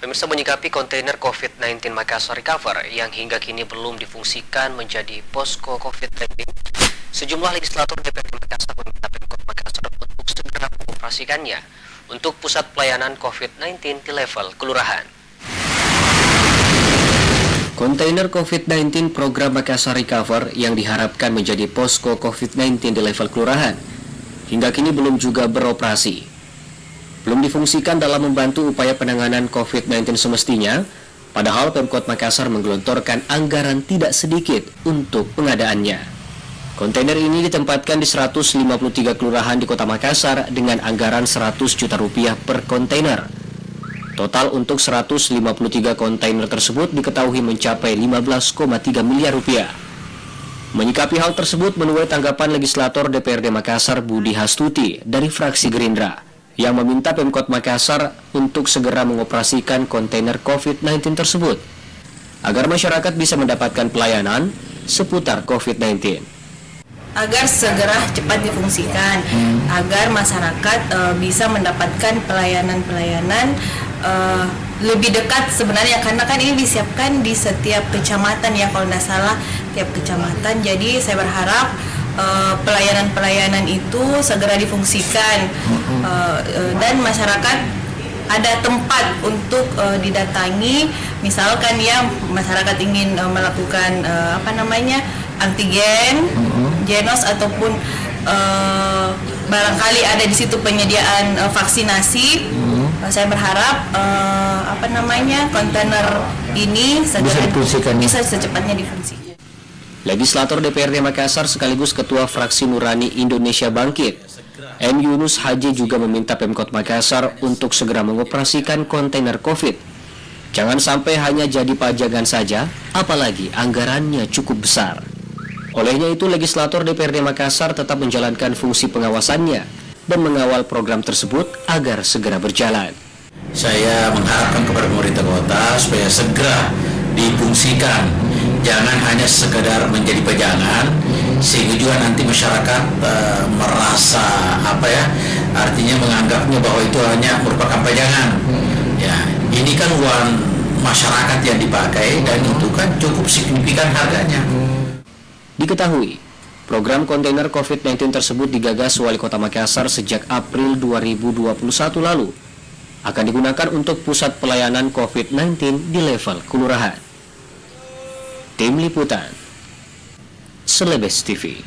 Pemirsa, menyikapi kontainer COVID-19 Makassar Recover yang hingga kini belum difungsikan menjadi posko COVID-19, sejumlah legislator DPRD Makassar meminta Pemkot Makassar untuk segera mengoperasikannya untuk pusat pelayanan COVID-19 di level kelurahan. Kontainer COVID-19 program Makassar Recover yang diharapkan menjadi posko COVID-19 di level kelurahan hingga kini belum juga beroperasi. Belum difungsikan dalam membantu upaya penanganan COVID-19 semestinya, padahal Pemkot Makassar menggelontorkan anggaran tidak sedikit untuk pengadaannya. Kontainer ini ditempatkan di 153 kelurahan di Kota Makassar dengan anggaran 100 juta rupiah per kontainer. Total untuk 153 kontainer tersebut diketahui mencapai 15,3 miliar rupiah. Menyikapi hal tersebut menuai tanggapan legislator DPRD Makassar Budi Hastuti dari fraksi Gerindra, yang meminta Pemkot Makassar untuk segera mengoperasikan kontainer COVID-19 tersebut agar masyarakat bisa mendapatkan pelayanan seputar COVID-19. Agar segera cepat difungsikan, agar masyarakat bisa mendapatkan pelayanan-pelayanan lebih dekat sebenarnya, karena kan ini disiapkan di setiap kecamatan ya, kalau tidak salah tiap kecamatan. Jadi saya berharap pelayanan-pelayanan itu segera difungsikan dan masyarakat ada tempat untuk didatangi. Misalkan ya masyarakat ingin melakukan antigen, genos, ataupun barangkali ada di situ penyediaan vaksinasi. Saya berharap kontainer ini bisa secepatnya difungsikan. Legislator DPRD Makassar sekaligus Ketua Fraksi Nurani Indonesia Bangkit, M. Yunus Haji, juga meminta Pemkot Makassar untuk segera mengoperasikan kontainer COVID. Jangan sampai hanya jadi pajangan saja, apalagi anggarannya cukup besar. Olehnya itu, legislator DPRD Makassar tetap menjalankan fungsi pengawasannya dan mengawal program tersebut agar segera berjalan. Saya mengharapkan kepada pemerintah kota supaya segera difungsikan, jangan hanya sekedar menjadi pejangan, sehingga juga nanti masyarakat merasa artinya menganggapnya bahwa itu hanya merupakan pejangan. Ya, ini kan uang masyarakat yang dipakai dan itu kan cukup signifikan harganya. Diketahui, program kontainer COVID-19 tersebut digagas Wali Kota Makassar sejak April 2021 lalu. Akan digunakan untuk pusat pelayanan COVID-19 di level kelurahan. Tim Liputan, Selebes TV.